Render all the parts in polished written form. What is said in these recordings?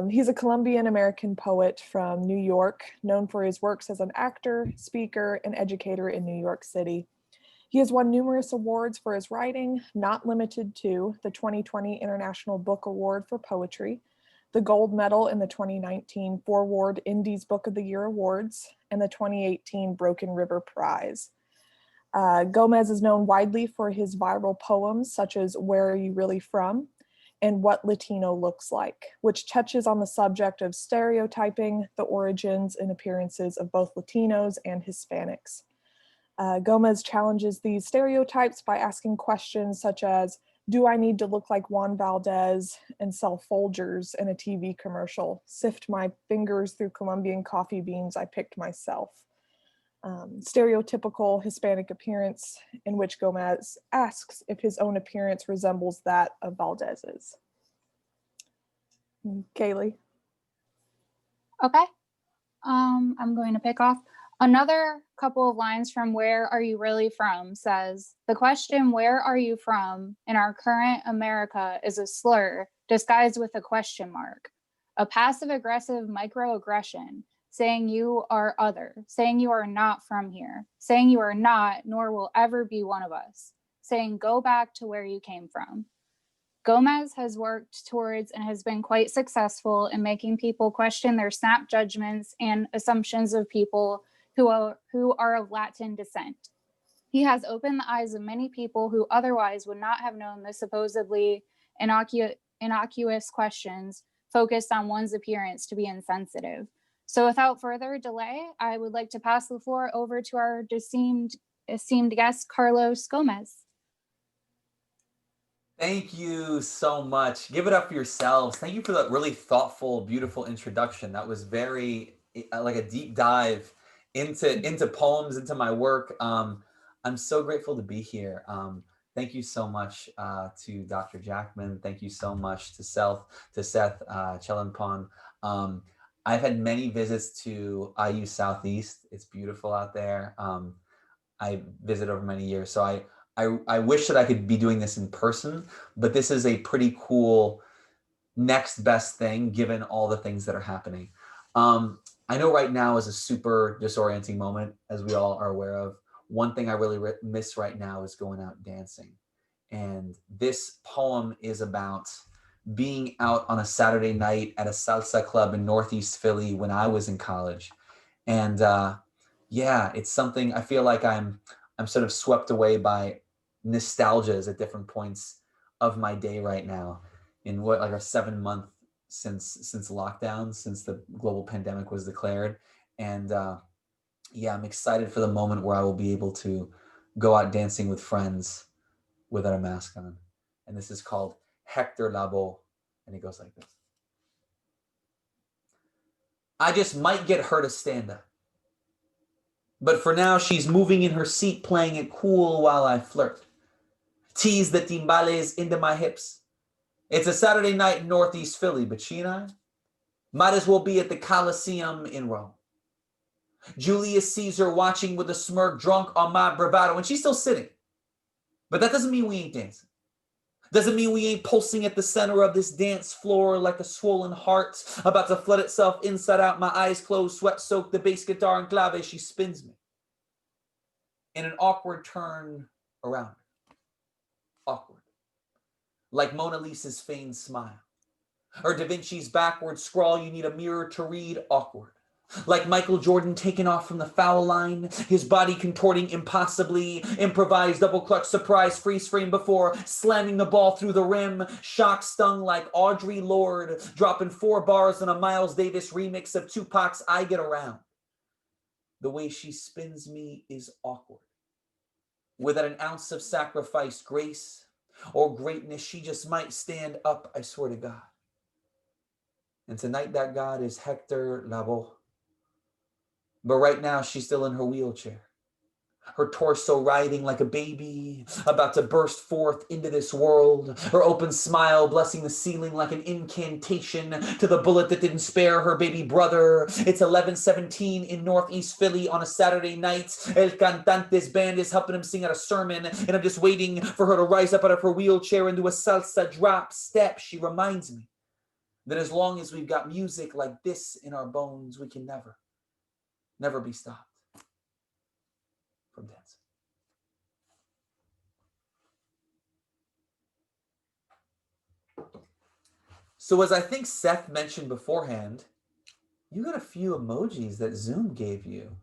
He's a Colombian American poet from New York, known for his works as an actor, speaker, and educator in New York City. He has won numerous awards for his writing, not limited to the 2020 International Book Award for Poetry, the gold medal in the 2019 Foreword INDIES Book of the Year Awards, and the 2018 Broken River Prize. Gómez is known widely for his viral poems such as Where Are You Really From? And What Latino Looks Like, which touches on the subject of stereotyping the origins and appearances of both Latinos and Hispanics. Gómez challenges these stereotypes by asking questions such as, do I need to look like Juan Valdez and sell Folgers in a TV commercial? Sift my fingers through Colombian coffee beans I picked myself. Stereotypical Hispanic appearance, in which Gómez asks if his own appearance resembles that of Valdez's. Kaylee. Okay. I'm going to pick off. Another couple of lines from Where Are You Really From says, the question, where are you from, in our current America is a slur disguised with a question mark, a passive-aggressive microaggression, saying you are other, saying you are not from here, saying you are not, nor will ever be one of us, saying go back to where you came from. Gómez has worked towards and has been quite successful in making people question their snap judgments and assumptions of people who are of Latin descent. He has opened the eyes of many people who otherwise would not have known the supposedly innocuous questions focused on one's appearance to be insensitive. So without further delay, I would like to pass the floor over to our esteemed guest, Carlos Gómez. Thank you so much. Give it up for yourselves. Thank you for that really thoughtful, beautiful introduction. That was very like a deep dive into poems, into my work. I'm so grateful to be here. Thank you so much to Dr. Jackman. Thank you so much to Seth Chelanpon. I've had many visits to IU Southeast. It's beautiful out there. I visit over many years. So I wish that I could be doing this in person, but this is a pretty cool next best thing given all the things that are happening. I know right now is a super disorienting moment, as we all are aware of. One thing I really miss right now is going out dancing. And this poem is about being out on a Saturday night at a salsa club in Northeast Philly when I was in college. And yeah, it's something I feel like I'm sort of swept away by nostalgias at different points of my day right now in what, like, a 7-month since lockdown, since the global pandemic was declared. And yeah, I'm excited for the moment where I will be able to go out dancing with friends without a mask on. And this is called Hector Labo, and it goes like this. I just might get her to stand up. But for now, she's moving in her seat, playing it cool while I flirt. Tease the timbales into my hips. It's a Saturday night in Northeast Philly, but she and I might as well be at the Coliseum in Rome. Julius Caesar watching with a smirk, drunk on my bravado, and she's still sitting. But that doesn't mean we ain't dancing. Doesn't mean we ain't pulsing at the center of this dance floor like a swollen heart about to flood itself inside out. My eyes closed, sweat soaked, the bass guitar and clave. She spins me in an awkward turn around her. Awkward. Like Mona Lisa's feigned smile. Or Da Vinci's backward scrawl you need a mirror to read. Awkward. Like Michael Jordan taken off from the foul line, his body contorting impossibly, improvised double clutch surprise freeze frame before slamming the ball through the rim, shock stung like Audre Lorde, dropping 4 bars on a Miles Davis remix of Tupac's I Get Around. The way she spins me is awkward. Without an ounce of sacrifice, grace, or greatness, she just might stand up, I swear to God. And tonight that God is Hector Labo. But right now, she's still in her wheelchair. Her torso writhing like a baby, about to burst forth into this world. Her open smile blessing the ceiling like an incantation to the bullet that didn't spare her baby brother. It's 11:17 in Northeast Philly on a Saturday night. El Cantante's band is helping him sing out a sermon, and I'm just waiting for her to rise up out of her wheelchair and do a salsa drop step. She reminds me that as long as we've got music like this in our bones, we can never be stopped from dancing. So as I think Seth mentioned beforehand, you got a few emojis that Zoom gave you.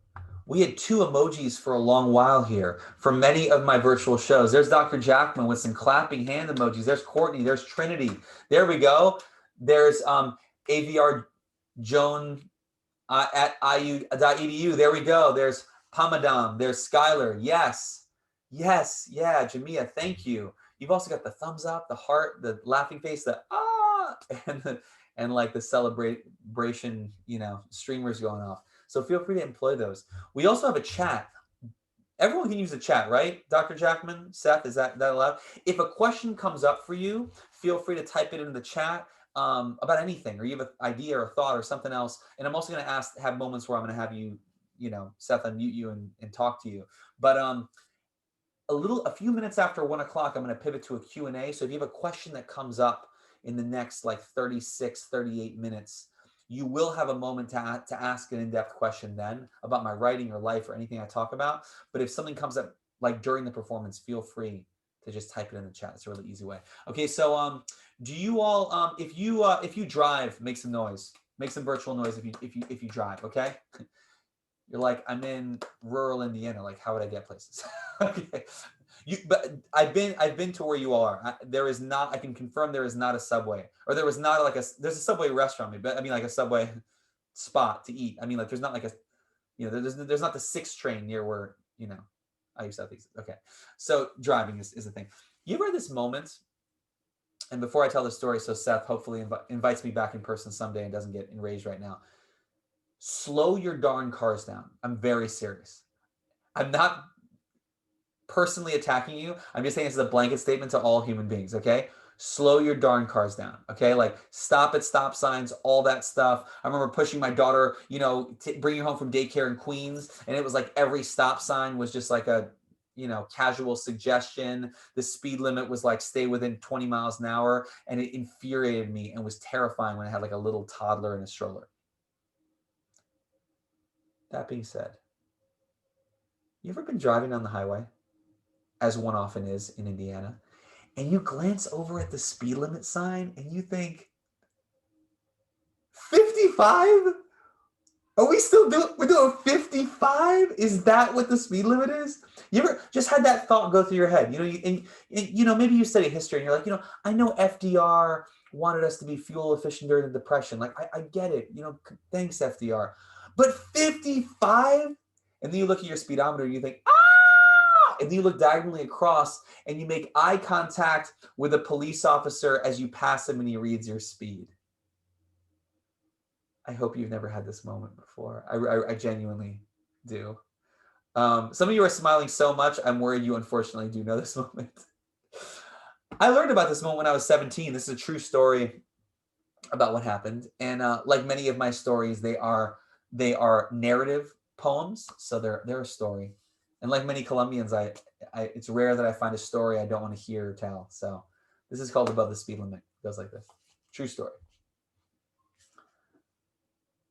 We had 2 emojis for a long while here for many of my virtual shows. There's Dr. Jackman with some clapping hand emojis. There's Courtney. There's Trinity. There we go. There's AVR Joan at iu.edu. There we go. There's Pamadam. There's Skylar. Yes. Yes. Yeah. Jamia, thank you. You've also got the thumbs up, the heart, the laughing face, the and like the celebration, streamers going off. So feel free to employ those. We also have a chat. Everyone can use the chat, right? Dr. Jackman, Seth, is that allowed? If a question comes up for you, feel free to type it in the chat about anything, or you have an idea or a thought or something else. And I'm also going to have moments where I'm going to have you, Seth, unmute you and talk to you. But a few minutes after 1 o'clock, I'm going to pivot to a Q&A. So if you have a question that comes up in the next 36, 38 minutes, you will have a moment to ask an in-depth question then about my writing or life or anything I talk about. But if something comes up like during the performance, feel free to just type it in the chat. It's a really easy way. Okay, so do you all, if you drive, make some noise, make some virtual noise if you drive, okay? You're like, I'm in rural Indiana. Like, how would I get places? Okay. But I've been to where you are. I can confirm there is not a Subway, or there was not there's a Subway restaurant, but I mean like a Subway spot to eat. I mean, like there's not like there's not the 6 train near where, I used to have these. Okay. So driving is the thing. You ever had this moment, and before I tell the story, so Seth hopefully invites me back in person someday and doesn't get enraged right now. Slow your darn cars down. I'm very serious. I'm not personally attacking you. I'm just saying this is a blanket statement to all human beings, okay? Slow your darn cars down, okay? Like stop at stop signs, all that stuff. I remember pushing my daughter, bringing her home from daycare in Queens, and it was like every stop sign was just like a, casual suggestion. The speed limit was like stay within 20 miles an hour, and it infuriated me and was terrifying when I had like a little toddler in a stroller. That being said, you ever been driving down the highway, as one often is in Indiana, and you glance over at the speed limit sign and you think, 55? Are we still we're doing 55? Is that what the speed limit is? You ever just had that thought go through your head? Maybe you study history and you're like, I know FDR wanted us to be fuel efficient during the Depression. Like, I get it. Thanks, FDR. But 55? And then you look at your speedometer and you think, and then you look diagonally across and you make eye contact with a police officer as you pass him and he reads your speed. I hope you've never had this moment before. I genuinely do. Some of you are smiling so much, I'm worried you unfortunately do know this moment. I learned about this moment when I was 17. This is a true story about what happened. And like many of my stories, they are narrative poems. So they're a story. And like many Colombians, it's rare that I find a story I don't want to hear or tell. So this is called Above the Speed Limit. It goes like this. True story.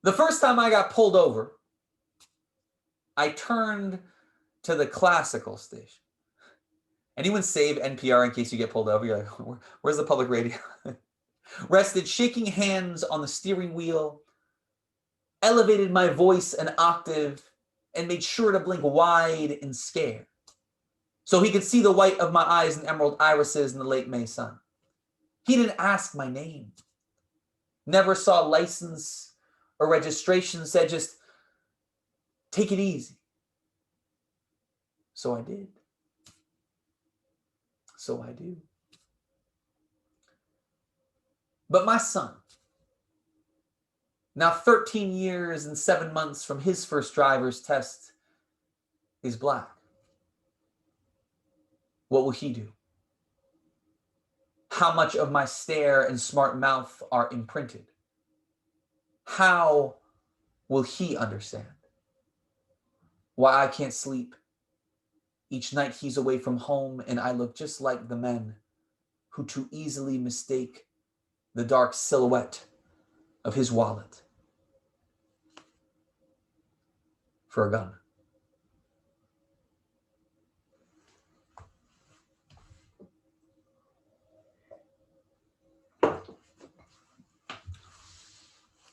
The first time I got pulled over, I turned to the classical station. Anyone save NPR in case you get pulled over? You're like, where's the public radio? Rested, shaking hands on the steering wheel, elevated my voice an octave, and made sure to blink wide and scared, so he could see the white of my eyes and emerald irises in the late May sun. He didn't ask my name, never saw license or registration, said just take it easy. So I did. So I do. But my son, now 13 years and 7 months from his first driver's test, is black. What will he do? How much of my stare and smart mouth are imprinted? How will he understand why I can't sleep? Each night he's away from home and I look just like the men who too easily mistake the dark silhouette of his wallet for a gun.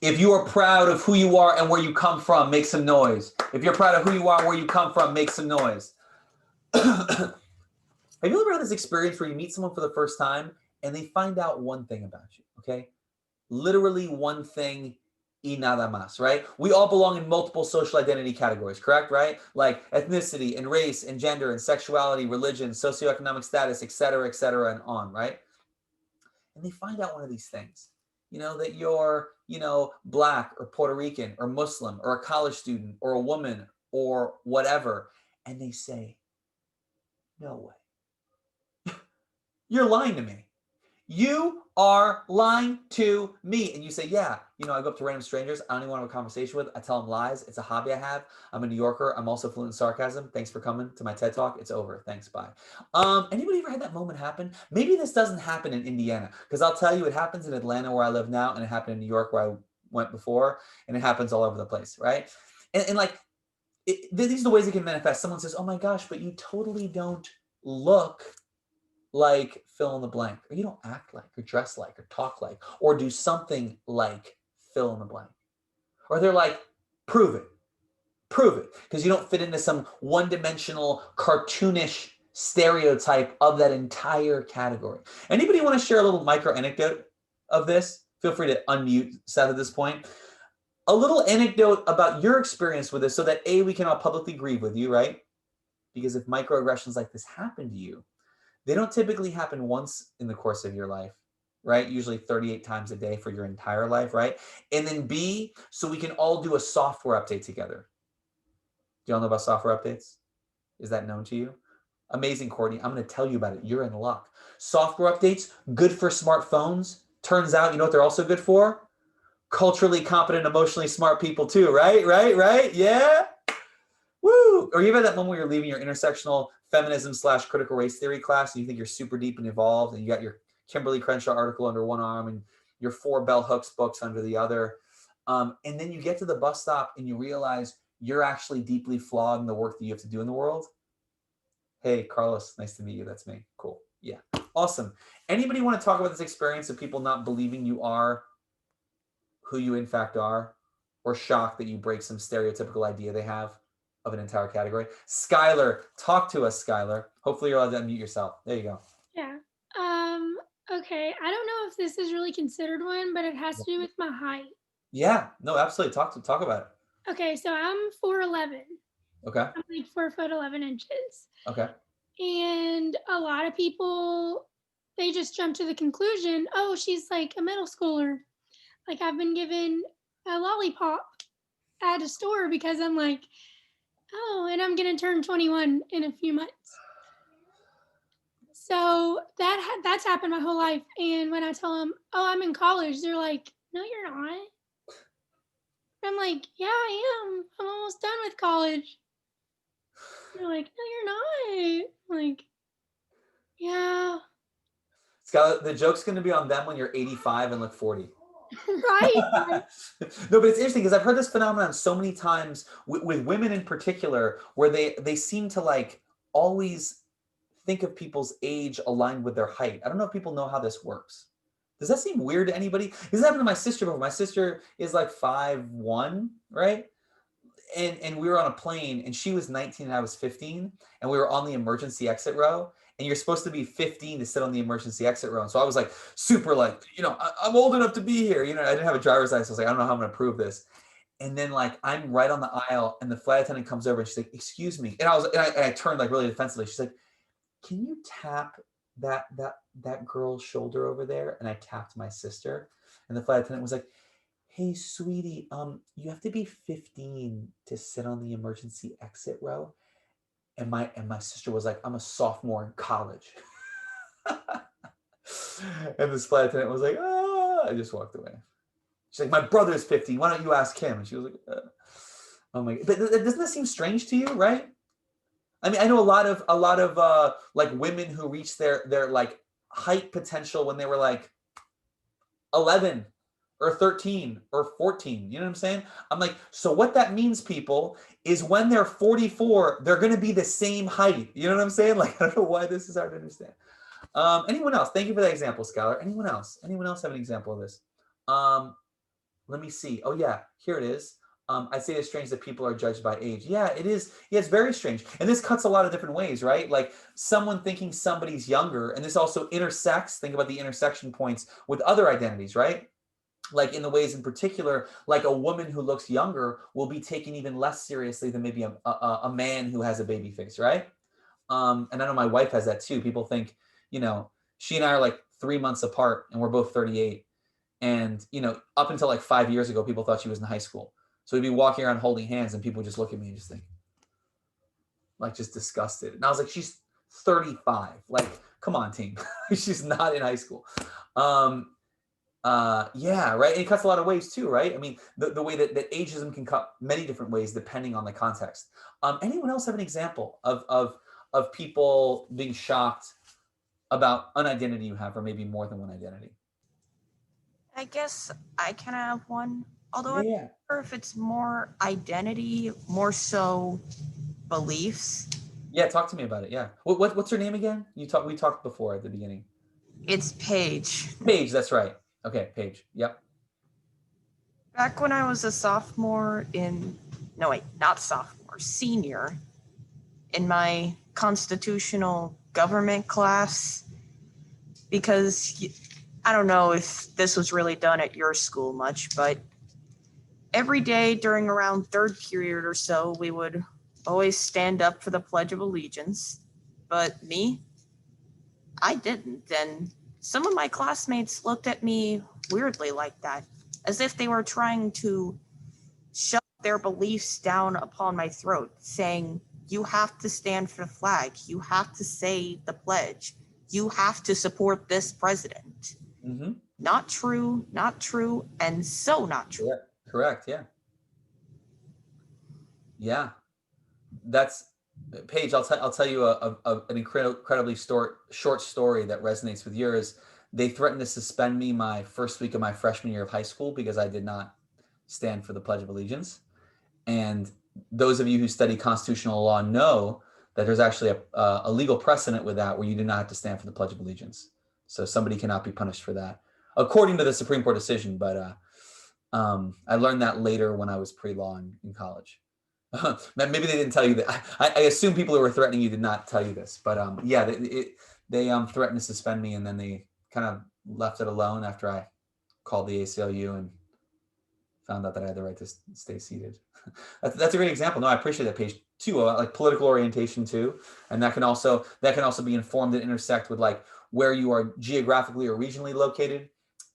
If you are proud of who you are and where you come from, make some noise. If you're proud of who you are and where you come from, make some noise. Have you ever had this experience where you meet someone for the first time and they find out one thing about you, okay? Literally one thing y nada más, right? We all belong in multiple social identity categories, correct, right? Like ethnicity and race and gender and sexuality, religion, socioeconomic status, et cetera, and on, right? And they find out one of these things, that you're, Black or Puerto Rican or Muslim or a college student or a woman or whatever. And they say, no way. You're lying to me. You are lying to me. And you say, yeah, I go up to random strangers I don't even want to have a conversation with. I tell them lies. It's a hobby I have. I'm a New Yorker. I'm also fluent in sarcasm. Thanks for coming to my TED Talk. It's over. Thanks. Bye. Anybody ever had that moment happen? Maybe this doesn't happen in Indiana, because I'll tell you, it happens in Atlanta where I live now, and it happened in New York where I went before, and it happens all over the place, right? And like, these are the ways it can manifest. Someone says, oh my gosh, but you totally don't look like fill in the blank, or you don't act like, or dress like, or talk like, or do something like fill in the blank. Or they're like, prove it, because you don't fit into some one-dimensional, cartoonish stereotype of that entire category. Anybody want to share a little micro anecdote of this? Feel free to unmute Seth at this point. A little anecdote about your experience with this, so that A, we can all publicly grieve with you, right? Because if microaggressions like this happen to you, they don't typically happen once in the course of your life, right? Usually 38 times a day for your entire life, right? And then B, so we can all do a software update together. Do y'all know about software updates? Is that known to you? Amazing, Courtney. I'm going to tell you about it. You're in luck. Software updates, good for smartphones. Turns out, you know what they're also good for? Culturally competent, emotionally smart people too, right? Yeah? Woo! Or you had that moment where you're leaving your intersectional feminism / critical race theory class, and you think you're super deep and evolved, and you got your Kimberly Crenshaw article under one arm and your 4 Bell Hooks books under the other. And then you get to the bus stop and you realize you're actually deeply flawed in the work that you have to do in the world. Hey, Carlos, nice to meet you. That's me. Cool. Yeah. Awesome. Anybody want to talk about this experience of people not believing you are who you in fact are, or shocked that you break some stereotypical idea they have of an entire category? Skylar, talk to us, Skylar. Hopefully you're allowed to unmute yourself. There you go. Yeah. Okay. I don't know if this is really considered one, but it has to do with my height. Yeah. No, absolutely. Talk about it. Okay. So I'm 4'11". Okay. I'm like 4'11". Okay. And a lot of people, they just jump to the conclusion, oh, she's like a middle schooler. Like I've been given a lollipop at a store because I'm like, oh, and I'm going to turn 21 in a few months. So that's happened my whole life. And when I tell them, oh, I'm in college, they're like, no, you're not. I'm like, yeah, I am. I'm almost done with college. They're like, no, you're not. I'm like, yeah. Skylar, the joke's going to be on them when you're 85 and look 40. Right. No, but it's interesting because I've heard this phenomenon so many times with women in particular, where they seem to like always think of people's age aligned with their height. I don't know if people know how this works. Does that seem weird to anybody? This happened to my sister before. My sister is like 5'1", right? And we were on a plane, and she was 19 and I was 15, and we were on the emergency exit row. And you're supposed to be 15 to sit on the emergency exit row. And so I was like, super like, I'm old enough to be here. I didn't have a driver's license. I was like, I don't know how I'm going to prove this. And then like, I'm right on the aisle, and the flight attendant comes over and she's like, excuse me. And I turned like really defensively. She's like, can you tap that girl's shoulder over there? And I tapped my sister, and the flight attendant was like, hey, sweetie, you have to be 15 to sit on the emergency exit row. And my sister was like, I'm a sophomore in college. And this flight attendant was like, I just walked away. She's like, my brother's 15. Why don't you ask him? And she was like, oh my God. But doesn't that seem strange to you, right? I mean, I know a lot of like women who reached their like height potential when they were like 11 or 13 or 14. You know what I'm saying? I'm like, so what that means, people, is when they're 44, they're going to be the same height. You know what I'm saying? Like, I don't know why this is hard to understand. Anyone else? Thank you for that example, Skylar. Anyone else? Anyone else have an example of this? Let me see. Oh yeah, here it is. I say it's strange that people are judged by age. Yeah, it is. Yeah, it's very strange. And this cuts a lot of different ways, right? Like someone thinking somebody's younger, and this also intersects, think about the intersection points with other identities, right? Like in the ways in particular, like a woman who looks younger will be taken even less seriously than maybe a man who has a baby face, right? And I know my wife has that too. People think, you know, she and I are like 3 months apart and we're both 38. And, you know, up until like 5 years ago, people thought she was in high school. So we'd be walking around holding hands and people would just look at me and just think, like, just disgusted. And I was like, she's 35. Like, come on, team. She's not in high school. Yeah, right. And it cuts a lot of ways too, right? I mean, the way that ageism can cut many different ways depending on the context. Anyone else have an example of people being shocked about an identity you have, or maybe more than one identity? I guess I can have one. Although I'm not sure if it's more identity, more so beliefs. Yeah, talk to me about it. Yeah. What's her name again? We talked before at the beginning. It's Paige. Paige, that's right. Okay, Paige. Yep. Back when I was a senior in my constitutional government class, because I don't know if this was really done at your school much, but every day during around third period or so, we would always stand up for the Pledge of Allegiance. But me, I didn't. And some of my classmates looked at me weirdly like that, as if they were trying to shove their beliefs down upon my throat, saying, you have to stand for the flag, you have to say the pledge, you have to support this president. Mm-hmm. Not true, and so not true. Yeah, correct, yeah. Yeah. That's, Paige, I'll tell you an incredibly short story that resonates with yours. They threatened to suspend me my first week of my freshman year of high school because I did not stand for the Pledge of Allegiance. And those of you who study constitutional law know that there's actually a legal precedent with that where you do not have to stand for the Pledge of Allegiance. So somebody cannot be punished for that, according to the Supreme Court decision. But I learned that later when I was pre-law in college. Maybe they didn't tell you that. I assume people who were threatening you did not tell you this. But yeah, they threatened to suspend me, and then they kind of left it alone after I called the ACLU and found out that I had the right to stay seated. That's a great example. No, I appreciate that, Paige, too. Like political orientation too, and that can also be informed and intersect with like where you are geographically or regionally located,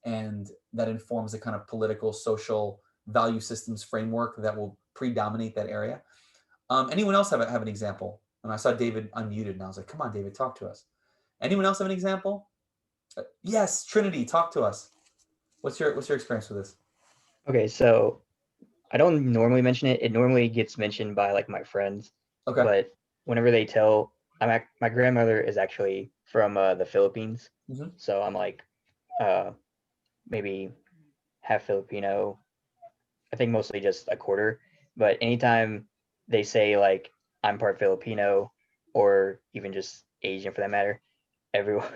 and that informs the kind of political, social value systems framework that will predominate that area. Anyone else have an example? And I saw David unmuted, and I was like, "Come on, David, talk to us." Anyone else have an example? Yes, Trinity, talk to us. What's your experience with this? Okay, so I don't normally mention it. It normally gets mentioned by like my friends. Okay. But whenever they tell, my grandmother is actually from the Philippines. Mm-hmm. So I'm like maybe half Filipino. I think mostly just a quarter. But anytime they say like I'm part Filipino or even just Asian for that matter, everyone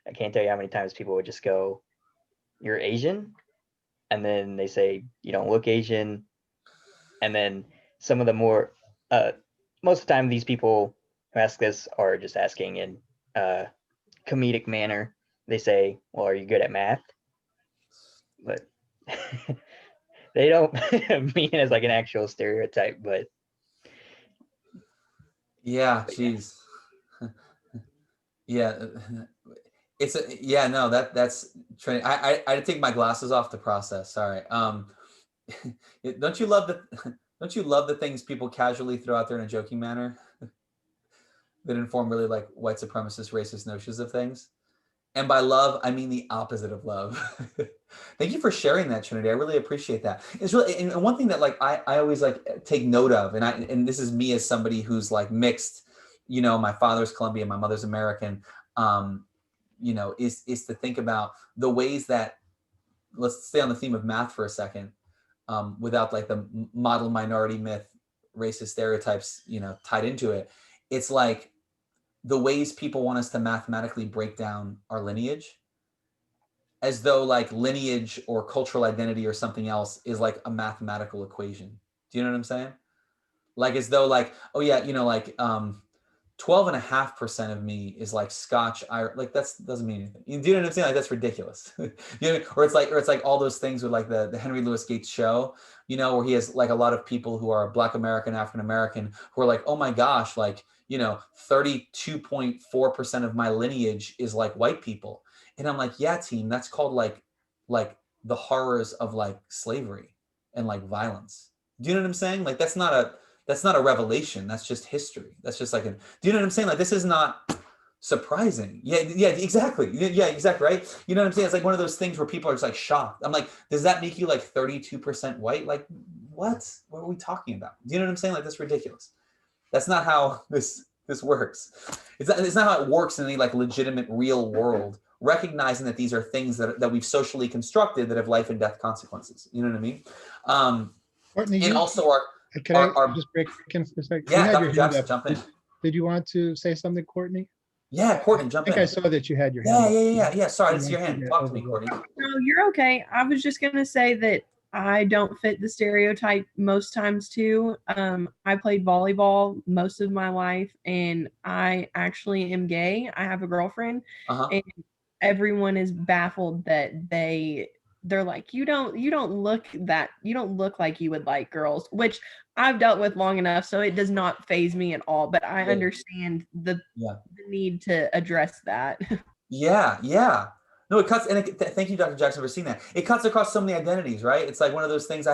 I can't tell you how many times people would just go, "You're Asian?" And then they say, "You don't look Asian." And then some of the more, most of the time, these people who ask this are just asking in a comedic manner. They say, "Well, are you good at math?" But they don't mean it as like an actual stereotype, but. Yeah, geez. Yeah. That's training. I take my glasses off to process. Sorry. Don't you love the things people casually throw out there in a joking manner that inform really like white supremacist, racist notions of things? And by love, I mean the opposite of love. Thank you for sharing that, Trinity. I really appreciate that. It's really, and one thing that like I always like take note of, and this is me as somebody who's like mixed, you know, my father's Colombian, my mother's American, you know, is to think about the ways that let's stay on the theme of math for a second, without like the model minority myth, racist stereotypes, tied into it. It's like the ways people want us to mathematically break down our lineage, as though like lineage or cultural identity or something else is like a mathematical equation. Do you know what I'm saying? Like as though like, oh yeah, 12.5% of me is like Scotch, Irish, like doesn't mean anything. Do you know what I'm saying? Like that's ridiculous. Or it's like all those things with like the Henry Louis Gates show, where he has like a lot of people who are Black American, African American, who are like, oh my gosh, like, 32.4% of my lineage is like white people. And I'm like, yeah, team, that's called like the horrors of like slavery and like violence. Do you know what I'm saying? Like that's not a revelation. That's just history. That's just like do you know what I'm saying? Like this is not surprising. Yeah, exactly. Yeah, exactly, right? You know what I'm saying? It's like one of those things where people are just like shocked. I'm like, does that make you like 32% white? Like what? What are we talking about? Do you know what I'm saying? Like that's ridiculous. That's not how this works. It's not how it works in any like legitimate real world, recognizing that these are things that we've socially constructed that have life and death consequences. You know what I mean? Courtney, and also can I just break in for a second? Yeah, You had Dr. your hand Jackson, up. jump in. Did you want to say something, Courtney? Yeah, Courtney, jump I think in. I saw that you had your hand up. Yeah. Sorry, I didn't see your hand. Talk to me, Courtney. No, you're okay. I was just going to say that I don't fit the stereotype most times too. I played volleyball most of my life, and I actually am gay. I have a girlfriend, and everyone is baffled that they're like, you don't look like you would like girls, which I've dealt with long enough, so it does not faze me at all. But I understand the need to address that. Yeah. No, it cuts, and thank you, Dr. Jackson, for seeing that. It cuts across so many identities, right? It's like one of those things.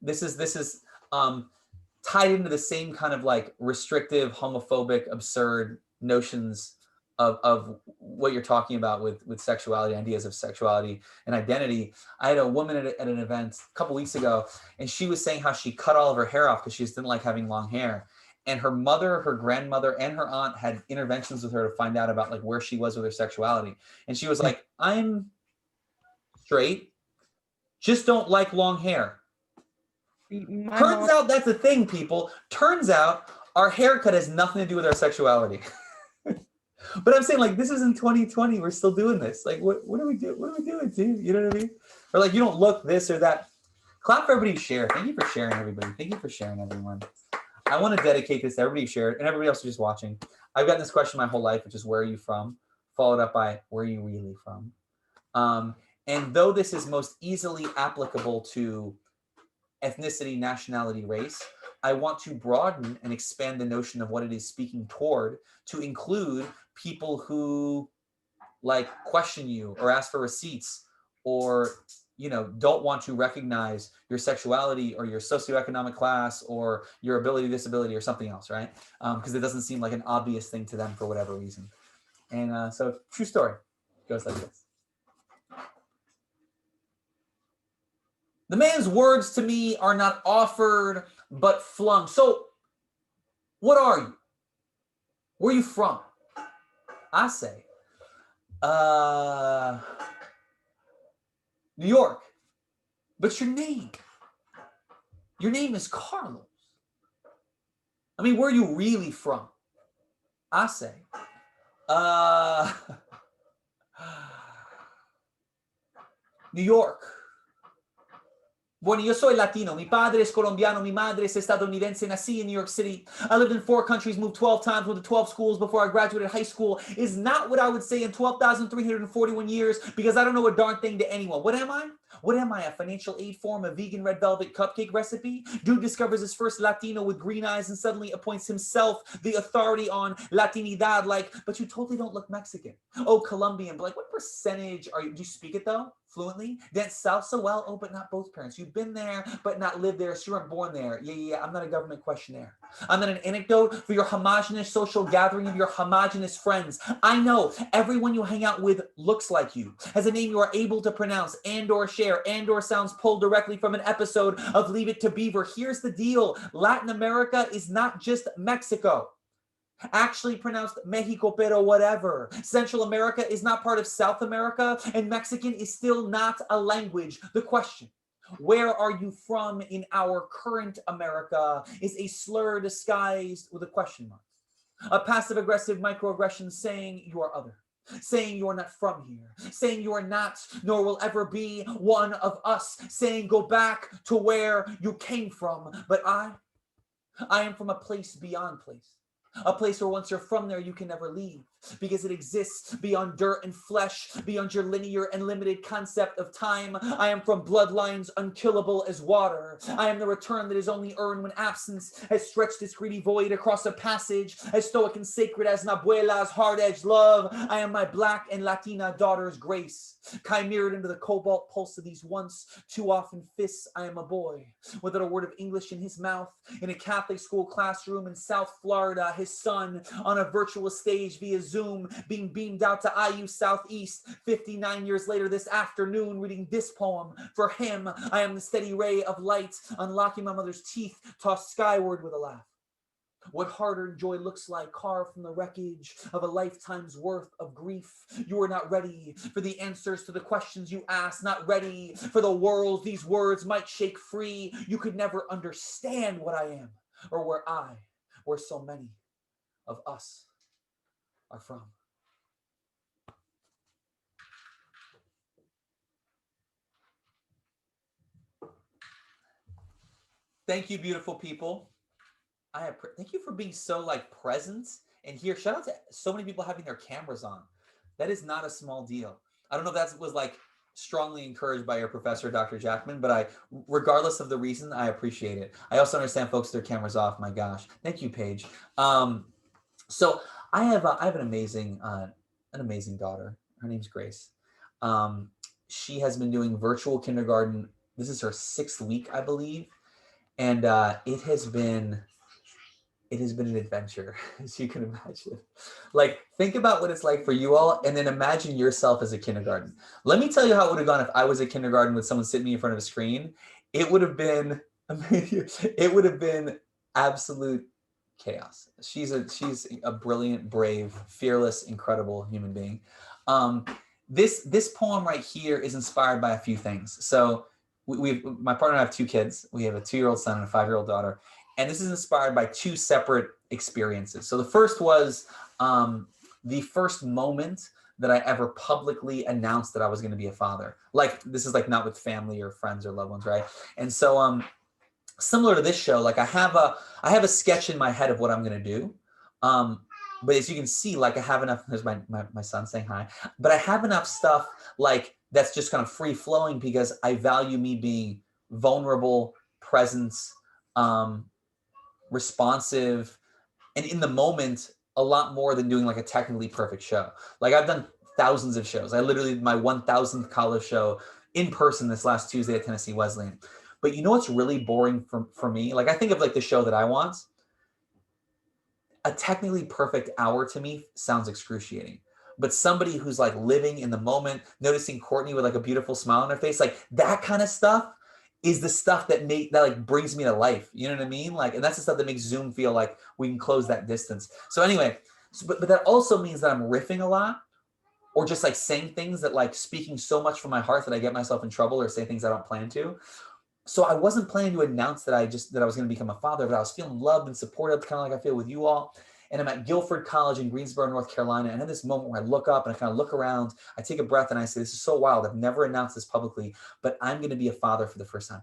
This is tied into the same kind of like restrictive, homophobic, absurd notions of what you're talking about with sexuality, ideas of sexuality and identity. I had a woman at an event a couple weeks ago, and she was saying how she cut all of her hair off because she just didn't like having long hair. And her mother, her grandmother, and her aunt had interventions with her to find out about like where she was with her sexuality. And she was like, I'm straight, just don't like long hair. Turns out that's a thing, people. Turns out our haircut has nothing to do with our sexuality. But I'm saying, like, this is in 2020. We're still doing this. Like, what do we do? What are we doing, dude? You know what I mean? Or like, you don't look this or that. Clap for everybody who shared. Thank you for sharing, everybody. Thank you for sharing, everyone. I want to dedicate this to everybody who shared and everybody else who's just watching. I've gotten this question my whole life, which is, where are you from? Followed up by, where are you really from? And though this is most easily applicable to ethnicity, nationality, race, I want to broaden and expand the notion of what it is speaking toward to include people who like question you or ask for receipts or don't want to recognize your sexuality or your socioeconomic class or your ability, disability, or something else, right? Because it doesn't seem like an obvious thing to them for whatever reason. And so true story. It goes like this. The man's words to me are not offered, but flung. So what are you? Where are you from? I say, New York. But your name is Carlos. I mean, where are you really from? I say, New York. Bueno, yo soy Latino. Mi padre es colombiano. Mi madre es estadounidense. Nací in New York City. I lived in 4 countries, moved 12 times, went to 12 schools before I graduated high school. Is not what I would say in 12,341 years, because I don't know a darn thing to anyone. What am I? What am I? A financial aid form, a vegan red velvet cupcake recipe? Dude discovers his first Latino with green eyes and suddenly appoints himself the authority on Latinidad, like, but you totally don't look Mexican. Oh, Colombian, but like, what percentage are you? Do you speak it though? Fluently? Dance salsa well? Oh, but not both parents. You've been there, but not lived there, so you weren't born there. Yeah. I'm not a government questionnaire. I'm not an anecdote for your homogenous social gathering of your homogenous friends. I know everyone you hang out with looks like you, has a name you are able to pronounce and or share and or sounds pulled directly from an episode of Leave It to Beaver. Here's the deal. Latin America is not just Mexico. actually pronounced Mexico, pero whatever. Central America is not part of South America, and Mexican is still not a language. The question, where are you from in our current America, is a slur disguised with a question mark. A passive-aggressive microaggression saying you are other, saying you are not from here, saying you are not, nor will ever be one of us, saying go back to where you came from. But I am from a place beyond place. A place where once you're from there, you can never leave because it exists beyond dirt and flesh, beyond your linear and limited concept of time. I am from bloodlines unkillable as water. I am the return that is only earned when absence has stretched its greedy void across a passage as stoic and sacred as an abuela's hard-edged love. I am my Black and Latina daughter's grace, chimered into the cobalt pulse of these once too often fists. I am a boy without a word of English in his mouth, in a Catholic school classroom in South Florida, his son on a virtual stage via Zoom, being beamed out to IU Southeast 59 years later this afternoon, reading this poem. For him, I am the steady ray of light, unlocking my mother's teeth, tossed skyward with a laugh. What hard-earned joy looks like, carved from the wreckage of a lifetime's worth of grief. You are not ready for the answers to the questions you ask, not ready for the world these words might shake free. You could never understand what I am, or where so many of us are from. Thank you, beautiful people. Thank you for being so like present and here. Shout out to so many people having their cameras on. That is not a small deal. I don't know if that was like strongly encouraged by your professor, Dr. Jackman, but regardless of the reason, I appreciate it. I also understand folks, their cameras off. My gosh, thank you, Paige. So I have an amazing daughter. Her name's Grace. She has been doing virtual kindergarten. This is her 6th week, I believe, and it has been an adventure, as you can imagine. Like, think about what it's like for you all, and then imagine yourself as a kindergarten. Let me tell you how it would have gone if I was a kindergarten with someone sitting me in front of a screen. It would have been absolute chaos. She's a brilliant, brave, fearless, incredible human being. This poem right here is inspired by a few things. So my partner and I have 2 kids. We have a 2-year-old son and a 5-year-old daughter. And this is inspired by 2 separate experiences. So the first was the first moment that I ever publicly announced that I was going to be a father. Like, this is like not with family or friends or loved ones, right? And so similar to this show, like I have a sketch in my head of what I'm going to do. But as you can see, like I have enough, there's my son saying hi, but I have enough stuff like that's just kind of free flowing because I value me being vulnerable, presence, responsive, and in the moment a lot more than doing like a technically perfect show. Like I've done thousands of shows. I literally did my 1000th college show in person this last Tuesday at Tennessee Wesleyan. But you know what's really boring for me? Like I think of like the show that I want. A technically perfect hour to me sounds excruciating. But somebody who's like living in the moment, noticing Courtney with like a beautiful smile on her face, like that kind of stuff is the stuff that like brings me to life. You know what I mean? Like, and that's the stuff that makes Zoom feel like we can close that distance. So anyway, but that also means that I'm riffing a lot, or just like saying things that like speaking so much from my heart that I get myself in trouble or say things I don't plan to. So I wasn't planning to announce that I was going to become a father, but I was feeling loved and supported, kind of like I feel with you all. And I'm at Guilford College in Greensboro, North Carolina. And I had this moment where I look up and I kind of look around, I take a breath and I say, this is so wild. I've never announced this publicly, but I'm going to be a father for the first time.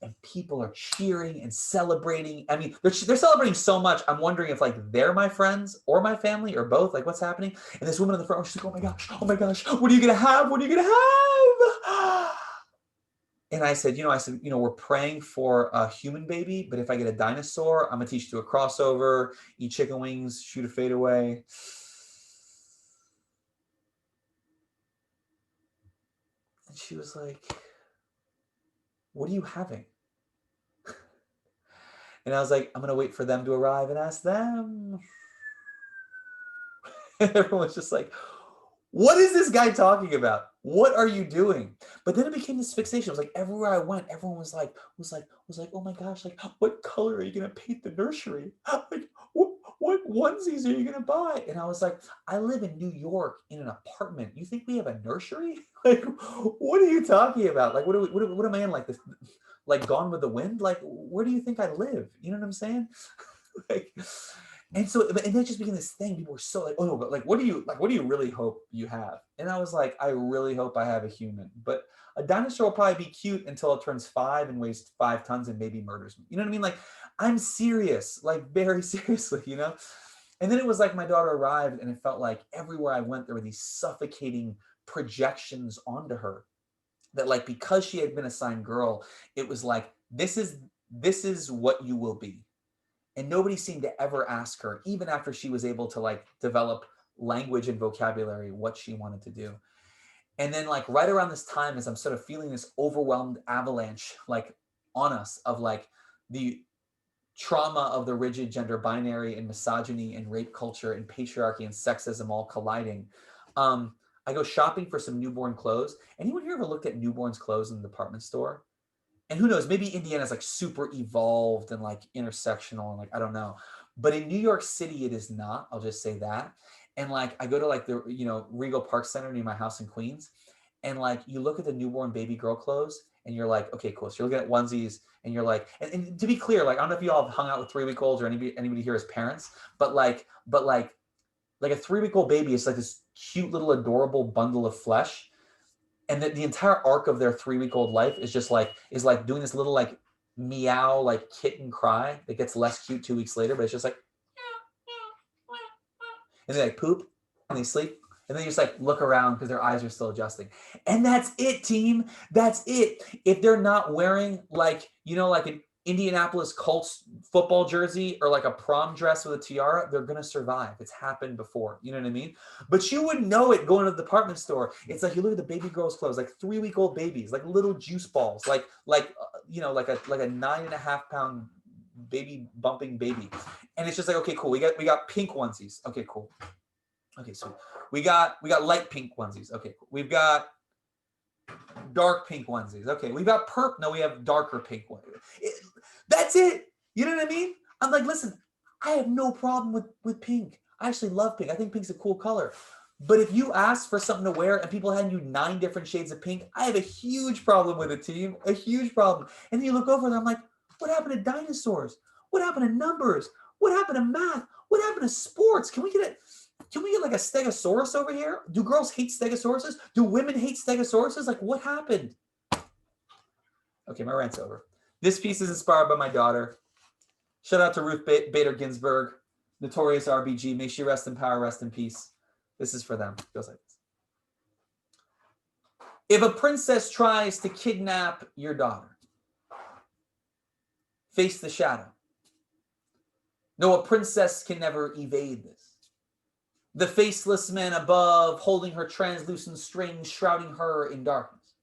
And people are cheering and celebrating. I mean, they're celebrating so much. I'm wondering if like they're my friends or my family or both, like what's happening. And this woman in the front, she's like, oh my gosh, what are you going to have? What are you going to have? And I said, we're praying for a human baby, but if I get a dinosaur, I'm gonna teach you to do a crossover, eat chicken wings, shoot a fadeaway. And she was like, what are you having? And I was like, I'm gonna wait for them to arrive and ask them. And everyone was just like, what is this guy talking about? What are you doing? But then it became this fixation. It was like everywhere I went, everyone was like, oh my gosh, like what color are you gonna paint the nursery? Like, what what onesies are you going to buy? And I was like, I live in New York in an apartment. You think we have a nursery? Like, what are you talking about? Like, what am I in? Like this, like Gone with the Wind? Like, where do you think I live? You know what I'm saying? Like, and so, and then just became this thing. People were so like, oh no, but like, what do you really hope you have? And I was like, I really hope I have a human, but a dinosaur will probably be cute until it turns 5 and weighs 5 tons and maybe murders me. You know what I mean? Like, I'm serious, like very seriously, you know? And then it was like my daughter arrived and it felt like everywhere I went, there were these suffocating projections onto her that, like, because she had been assigned girl, it was like, this is what you will be. And nobody seemed to ever ask her, even after she was able to like develop language and vocabulary, what she wanted to do. And then like right around this time, as I'm sort of feeling this overwhelmed avalanche like on us of like the trauma of the rigid gender binary and misogyny and rape culture and patriarchy and sexism all colliding, I go shopping for some newborn clothes. Anyone here ever looked at newborns clothes in the department store? And who knows, maybe Indiana's like super evolved and like intersectional and like, I don't know. But in New York City, it is not. I'll just say that. And like, I go to like the, you know, Regal Park Center near my house in Queens. And like, you look at the newborn baby girl clothes and you're like, okay, cool. So you're looking at onesies and you're like, and to be clear, like, I don't know if you all have hung out with 3-week-olds or anybody here as parents, but like a 3-week-old baby is like this cute little adorable bundle of flesh. And the entire arc of their 3-week-old life is like doing this little like meow, like kitten cry that gets less cute 2 weeks later, but it's just like, and they like poop and they sleep. And then you just like look around because their eyes are still adjusting. And that's it, team. That's it. If they're not wearing like, you know, like an Indianapolis Colts football jersey or like a prom dress with a tiara, they're going to survive. It's happened before. You know what I mean? But you wouldn't know it going to the department store. It's like you look at the baby girl's clothes, like 3-week-old babies, like little juice balls, like you know, like a 9.5-pound baby bumping baby. And it's just like, okay, cool. We got pink onesies. Okay, cool. Okay, so we got light pink onesies. Okay, cool. We've got dark pink onesies. Okay, we have darker pink ones. That's it. You know what I mean? I'm like, listen, I have no problem with pink. I actually love pink. I think pink's a cool color. But if you ask for something to wear and people hand you 9 different shades of pink, I have a huge problem with it, team. A huge problem. And then you look over and I'm like, what happened to dinosaurs? What happened to numbers? What happened to math? What happened to sports? Can we get like a stegosaurus over here? Do girls hate stegosauruses? Do women hate stegosauruses? Like, what happened? Okay, my rant's over. This piece is inspired by my daughter. Shout out to Ruth Bader Ginsburg, notorious RBG. May she rest in power, rest in peace. This is for them. It goes like this. If a princess tries to kidnap your daughter, face the shadow. No, a princess can never evade this. The faceless man above, holding her translucent strings, shrouding her in darkness.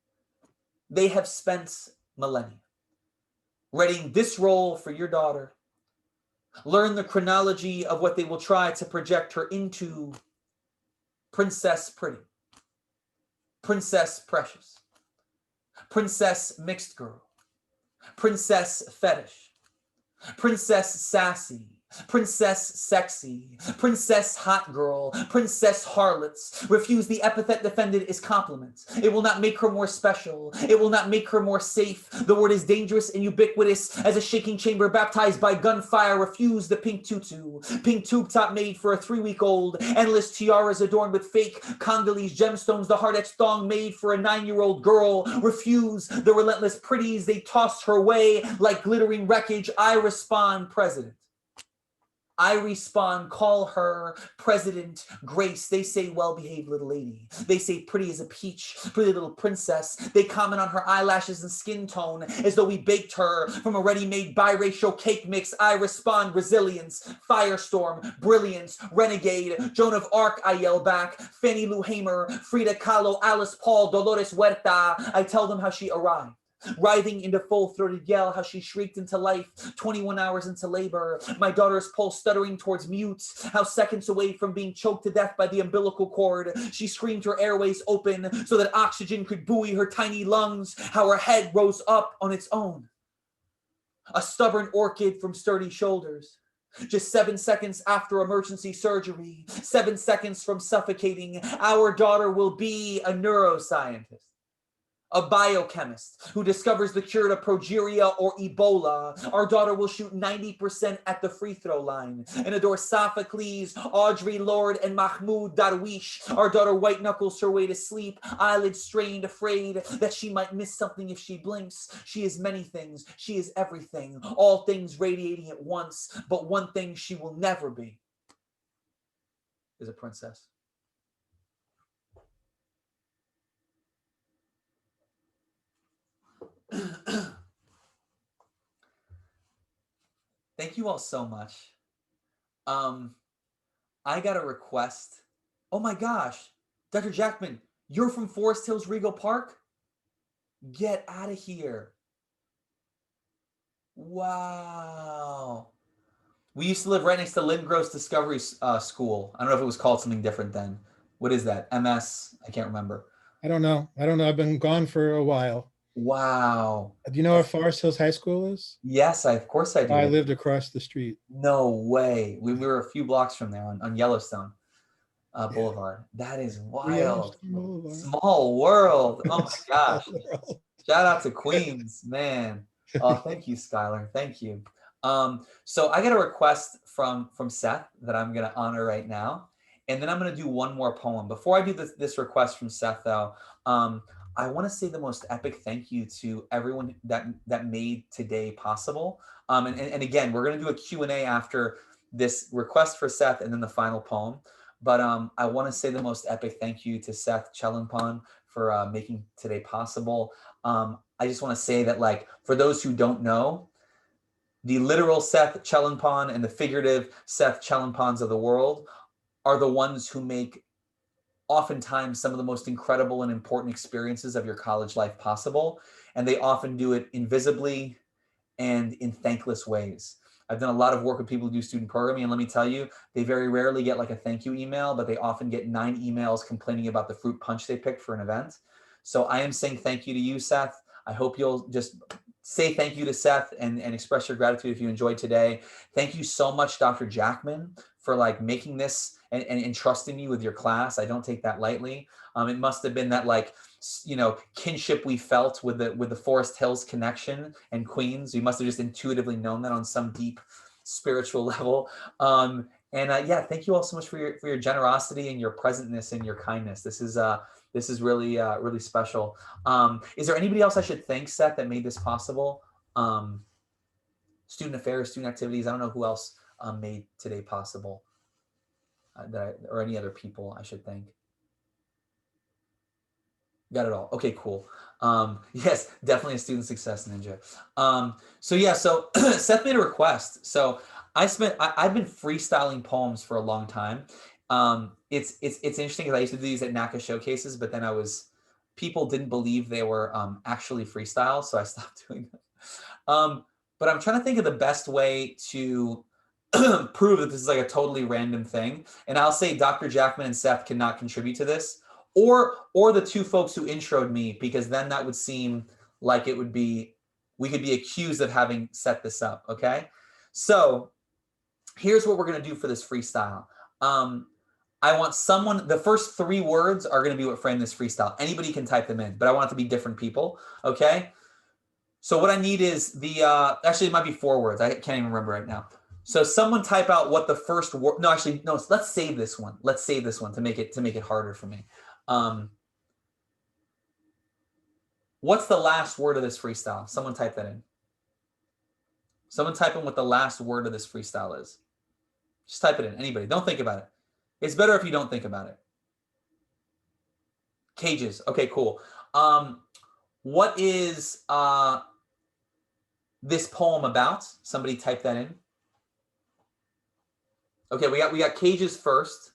They have spent millennia readying this role for your daughter. Learn the chronology of what they will try to project her into. Princess Pretty, Princess Precious, Princess Mixed Girl, Princess Fetish, Princess Sassy, Princess Sexy, Princess Hot Girl, Princess Harlots. Refuse the epithet defended is compliments. It will not make her more special. It will not make her more safe. The word is dangerous and ubiquitous as a shaking chamber baptized by gunfire. Refuse the pink tutu, pink tube top made for a 3-week-old. Endless tiaras adorned with fake Congolese gemstones. The hard-etched thong made for a 9-year-old girl. Refuse the relentless pretties. They tossed her way like glittering wreckage. I respond, President. I respond, call her President Grace. They say well-behaved little lady. They say pretty as a peach, pretty little princess. They comment on her eyelashes and skin tone as though we baked her from a ready-made biracial cake mix. I respond, resilience, firestorm, brilliance, renegade, Joan of Arc, I yell back. Fannie Lou Hamer, Frida Kahlo, Alice Paul, Dolores Huerta. I tell them how she arrived. Writhing into full-throated yell, how she shrieked into life 21 hours into labor. My daughter's pulse stuttering towards mute, how seconds away from being choked to death by the umbilical cord, she screamed her airways open so that oxygen could buoy her tiny lungs, how her head rose up on its own. A stubborn orchid from sturdy shoulders. Just 7 seconds after emergency surgery, 7 seconds from suffocating, our daughter will be a neuroscientist, a biochemist who discovers the cure to progeria or Ebola. Our daughter will shoot 90% at the free throw line and adore Sophocles, Audre Lorde, and Mahmoud Darwish. Our daughter white knuckles her way to sleep, eyelids strained, afraid that she might miss something if she blinks. She is many things. She is everything. All things radiating at once, but one thing she will never be is a princess. Thank you all so much. I got a request. Oh my gosh, Dr. Jackman, you're from Forest Hills Regal Park? Get out of here. Wow. We used to live right next to Lindgross Discovery School. I don't know if it was called something different then. What is that? MS? I can't remember. I don't know. I've been gone for a while. Wow. Do you know where Forest Hills High School is? Yes, of course I do. I lived across the street. No way. We were a few blocks from there on Yellowstone Boulevard. That is wild. Small world. Oh my gosh. Shout out to Queens, man. Oh, thank you, Skylar. Thank you. So I got a request from Seth that I'm going to honor right now. And then I'm going to do one more poem. Before I do this request from Seth, though, I want to say the most epic thank you to everyone that made today possible. And again, we're going to do a Q&A after this request for Seth and then the final poem. But I want to say the most epic thank you to Seth Chelenpon for making today possible. I just want to say that, like, for those who don't know, the literal Seth Chelenpon and the figurative Seth Chelenpons of the world are the ones who make oftentimes some of the most incredible and important experiences of your college life possible. And they often do it invisibly and in thankless ways. I've done a lot of work with people who do student programming, and let me tell you, they very rarely get like a thank you email, but they often get 9 emails complaining about the fruit punch they picked for an event. So I am saying thank you to you, Seth. I hope you'll just say thank you to Seth and express your gratitude if you enjoyed today. Thank you so much, Dr. Jackman, for like making this and entrusting me with your class. I don't take that lightly. It must have been that, like, you know, kinship we felt with the Forest Hills connection and Queens. You must have just intuitively known that on some deep spiritual level. Yeah, thank you all so much for your generosity and your presentness and your kindness. This is really really special. Is there anybody else I should thank, Seth, that made this possible? Student affairs, student activities. I don't know who else made today possible. Or any other people I should thank. Got it all. Okay, cool. Yes, definitely a student success ninja. So Seth made a request. So I've been freestyling poems for a long time. It's interesting because I used to do these at NACA showcases, but then people didn't believe they were actually freestyle, so I stopped doing them. But I'm trying to think of the best way to prove that this is like a totally random thing. And I'll say Dr. Jackman and Seth cannot contribute to this, or the 2 folks who introed me, because then that would seem like we could be accused of having set this up. Okay. So here's what we're going to do for this freestyle. I want the first 3 words are going to be what frame this freestyle. Anybody can type them in, but I want it to be different people. Okay. So what I need is actually it might be 4 words. I can't even remember right now. So someone type out what the first word. No, let's save this one. Let's save this one to make it harder for me. What's the last word of this freestyle? Someone type that in. Someone type in what the last word of this freestyle is. Just type it in. Anybody. Don't think about it. It's better if you don't think about it. Cages. Okay, cool. What is this poem about? Somebody type that in. Okay, we got cages first.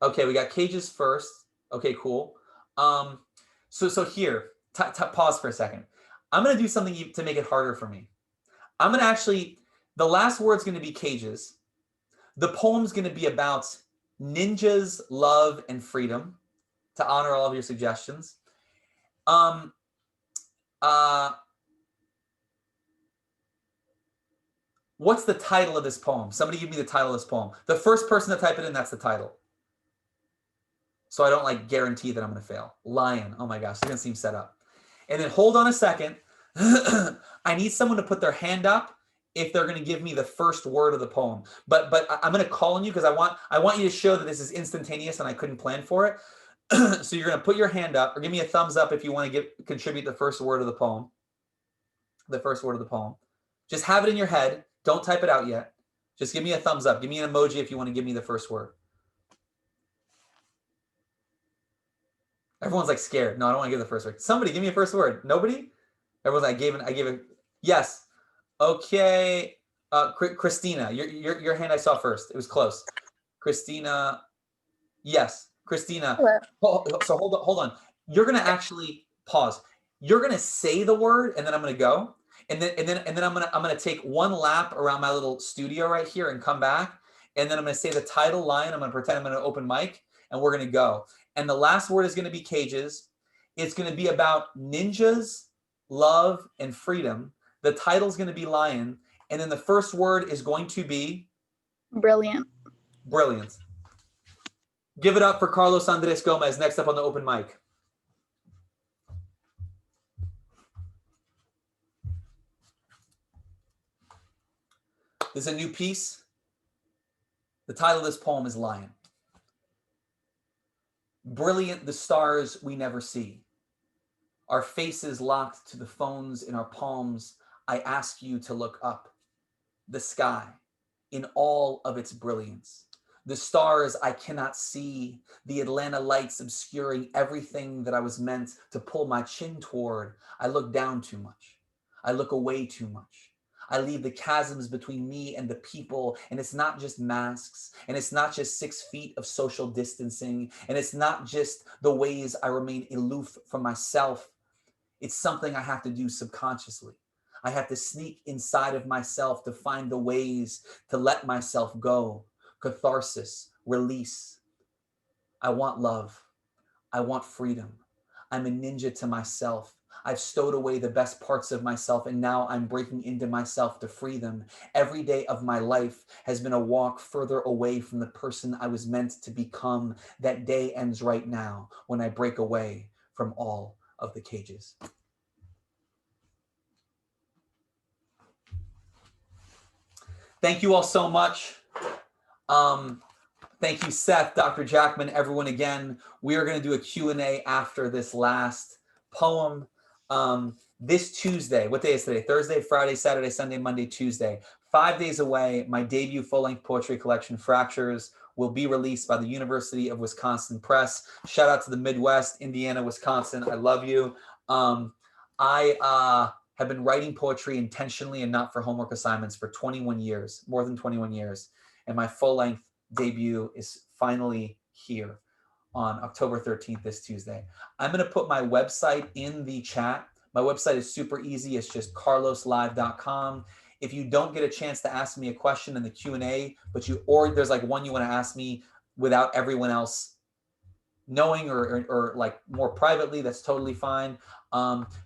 Okay, we got cages first. Okay, cool. So here, pause for a second. I'm going to do something to make it harder for me. I'm going to actually, the last word's going to be cages. The poem's going to be about ninjas, love, and freedom, to honor all of your suggestions. What's the title of this poem? Somebody give me the title of this poem. The first person to type it in, that's the title. So I don't like guarantee that I'm going to fail. Lion. Oh my gosh, it doesn't seem set up. And then hold on a second. I need someone to put their hand up if they're going to give me the first word of the poem. But I'm going to call on you because I want you to show that this is instantaneous and I couldn't plan for it. So you're going to put your hand up or give me a thumbs up if you want to contribute the first word of the poem. The first word of the poem. Just have it in your head. Don't type it out yet. Just give me a thumbs up. Give me an emoji if you want to give me the first word. Everyone's like scared. No, I don't want to give the first word. Somebody give me a first word. Nobody? Everyone's like, I gave it. Yes. Okay. Christina, your hand I saw first. It was close. Christina. Yes. Christina. So hold on. You're going to actually pause. You're going to say the word and then I'm going to go. And then I'm going to take one lap around my little studio right here and come back. And then I'm going to say the title line. I'm going to pretend I'm going to open mic and we're going to go. And the last word is going to be cages. It's going to be about ninjas, love, and freedom. The title is going to be lion. And then the first word is going to be? Brilliant. Brilliant. Give it up for Carlos Andrés Gómez, next up on the open mic. This is a new piece. The title of this poem is Lion. Brilliant the stars we never see. Our faces locked to the phones in our palms. I ask you to look up. The sky in all of its brilliance. The stars I cannot see. The Atlanta lights obscuring everything that I was meant to pull my chin toward. I look down too much. I look away too much. I leave the chasms between me and the people, and it's not just masks, and it's not just 6 feet of social distancing, and it's not just the ways I remain aloof from myself. It's something I have to do subconsciously. I have to sneak inside of myself to find the ways to let myself go. Catharsis, release. I want love. I want freedom. I'm a ninja to myself. I've stowed away the best parts of myself, and now I'm breaking into myself to free them. Every day of my life has been a walk further away from the person I was meant to become. That day ends right now when I break away from all of the cages. Thank you all so much. Thank you, Seth, Dr. Jackman, everyone again. We are going to do a Q&A after this last poem. This Tuesday, what day is today? Thursday, Friday, Saturday, Sunday, Monday, Tuesday. 5 days away, my debut full-length poetry collection, Fractures, will be released by the University of Wisconsin Press. Shout out to the Midwest, Indiana, Wisconsin. I love you. I have been writing poetry intentionally and not for homework assignments for 21 years, more than 21 years. And my full-length debut is finally here on October 13th, this Tuesday. I'm going to put my website in the chat. My website is super easy. It's just carloslive.com. If you don't get a chance to ask me a question in the Q&A, or there's like one you want to ask me without everyone else knowing or like more privately, that's totally fine.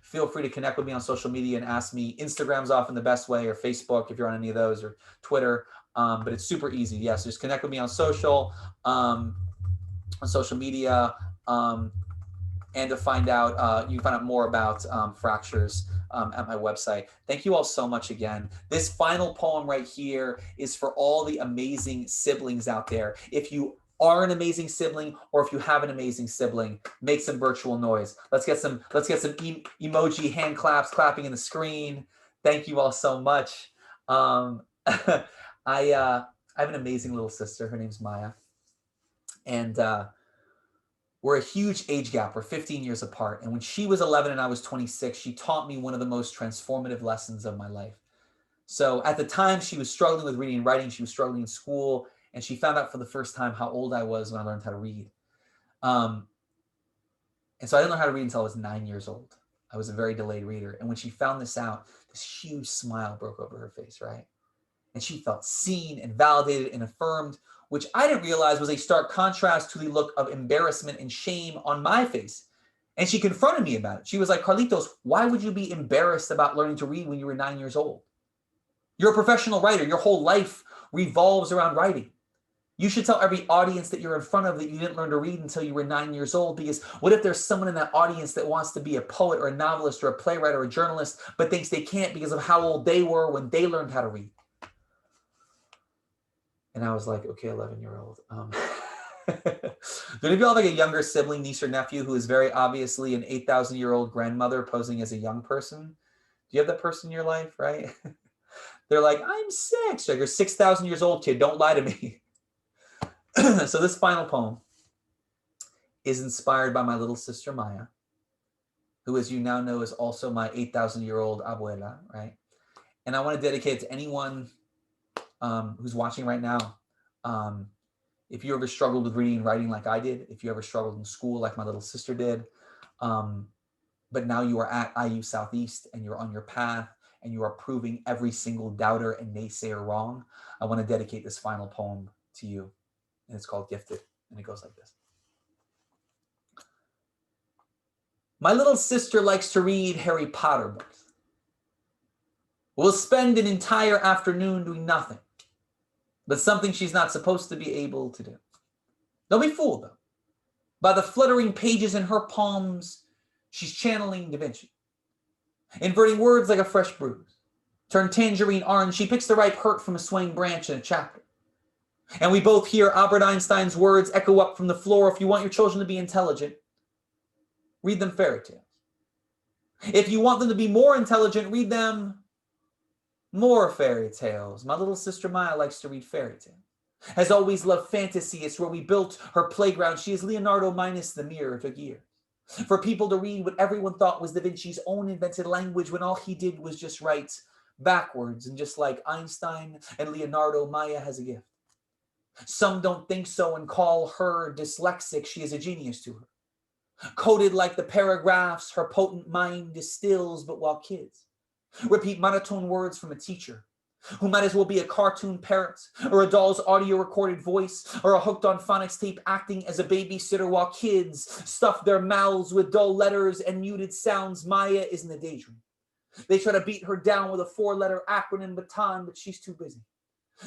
Feel free to connect with me on social media and ask me. Instagram's often the best way, or Facebook if you're on any of those, or Twitter. But it's super easy. Yes, just connect with me on social media, and to find out, you can find out more about Fractures at my website. Thank you all so much again. This final poem right here is for all the amazing siblings out there. If you are an amazing sibling, or if you have an amazing sibling, make some virtual noise. Let's get some emoji hand claps, clapping in the screen. Thank you all so much. I have an amazing little sister. Her name's Maya. And we're a huge age gap. We're 15 years apart. And when she was 11 and I was 26, she taught me one of the most transformative lessons of my life. So at the time, she was struggling with reading and writing. She was struggling in school. And she found out for the first time how old I was when I learned how to read. And so I didn't learn how to read until I was 9 years old. I was a very delayed reader. And when she found this out, this huge smile broke over her face, right? And she felt seen and validated and affirmed, which I didn't realize was a stark contrast to the look of embarrassment and shame on my face. And she confronted me about it. She was like, Carlitos, why would you be embarrassed about learning to read when you were 9 years old? You're a professional writer. Your whole life revolves around writing. You should tell every audience that you're in front of that you didn't learn to read until you were 9 years old, because what if there's someone in that audience that wants to be a poet or a novelist or a playwright or a journalist, but thinks they can't because of how old they were when they learned how to read? And I was like, okay, 11-year-old. Do any of y'all have like a younger sibling, niece or nephew who is very obviously an 8,000-year-old grandmother posing as a young person? Do you have that person in your life, right? They're like, I'm 6. Like, you're 6,000 years old, kid. Don't lie to me. So this final poem is inspired by my little sister Maya, who, as you now know, is also my 8,000-year-old abuela, right? And I want to dedicate it to anyone who's watching right now. If you ever struggled with reading and writing like I did, if you ever struggled in school like my little sister did, but now you are at IU Southeast and you're on your path and you are proving every single doubter and naysayer wrong, I want to dedicate this final poem to you. And it's called Gifted, and it goes like this. My little sister likes to read Harry Potter books. We'll spend an entire afternoon doing nothing, but something she's not supposed to be able to do. Don't be fooled, though. By the fluttering pages in her palms, she's channeling Da Vinci. Inverting words like a fresh bruise. Turn tangerine orange, she picks the ripe hurt from a swaying branch in a chapter. And we both hear Albert Einstein's words echo up from the floor. If you want your children to be intelligent, read them fairy tales. If you want them to be more intelligent, read them more fairy tales. My little sister Maya likes to read fairy tales. Has always loved fantasy. It's where we built her playground. She is Leonardo minus the mirror. It took years for people to read what everyone thought was Da Vinci's own invented language, when all he did was just write backwards. And just like Einstein and Leonardo, Maya has a gift. Some don't think so and call her dyslexic. She is a genius to her. Coded like the paragraphs her potent mind distills, but while kids repeat monotone words from a teacher who might as well be a cartoon parrot or a doll's audio recorded voice or a hooked on phonics tape acting as a babysitter, while kids stuff their mouths with dull letters and muted sounds, Maya is in the daydream. They try to beat her down with a 4-letter acronym baton, but she's too busy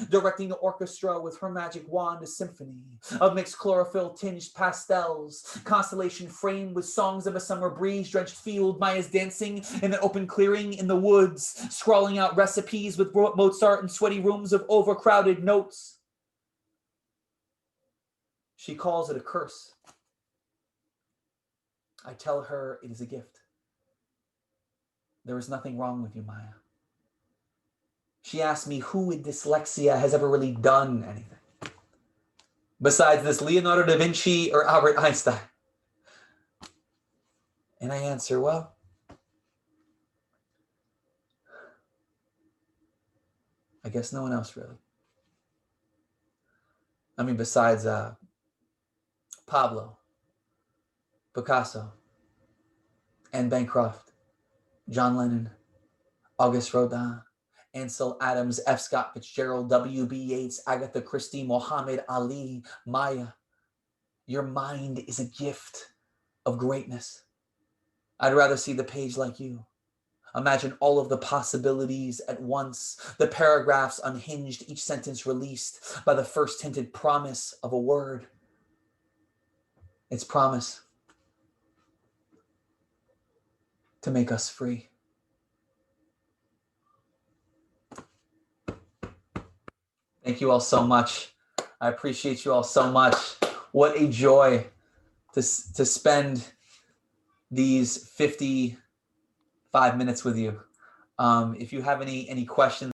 directing the orchestra with her magic wand, a symphony of mixed chlorophyll-tinged pastels, constellation framed with songs of a summer breeze-drenched field. Maya's dancing in an open clearing in the woods, scrawling out recipes with Mozart in sweaty rooms of overcrowded notes. She calls it a curse. I tell her it is a gift. There is nothing wrong with you, Maya. She asked me who with dyslexia has ever really done anything besides this Leonardo da Vinci or Albert Einstein. And I answer, well, I guess no one else really. I mean, besides Pablo, Picasso, Anne Bancroft, John Lennon, Auguste Rodin, Ansel Adams, F. Scott Fitzgerald, W.B. Yeats, Agatha Christie, Muhammad Ali, Maya. Your mind is a gift of greatness. I'd rather see the page like you. Imagine all of the possibilities at once, the paragraphs unhinged, each sentence released by the first hinted promise of a word. It's promise to make us free. Thank you all so much. I appreciate you all so much. What a joy to spend these 55 minutes with you. If you have any questions,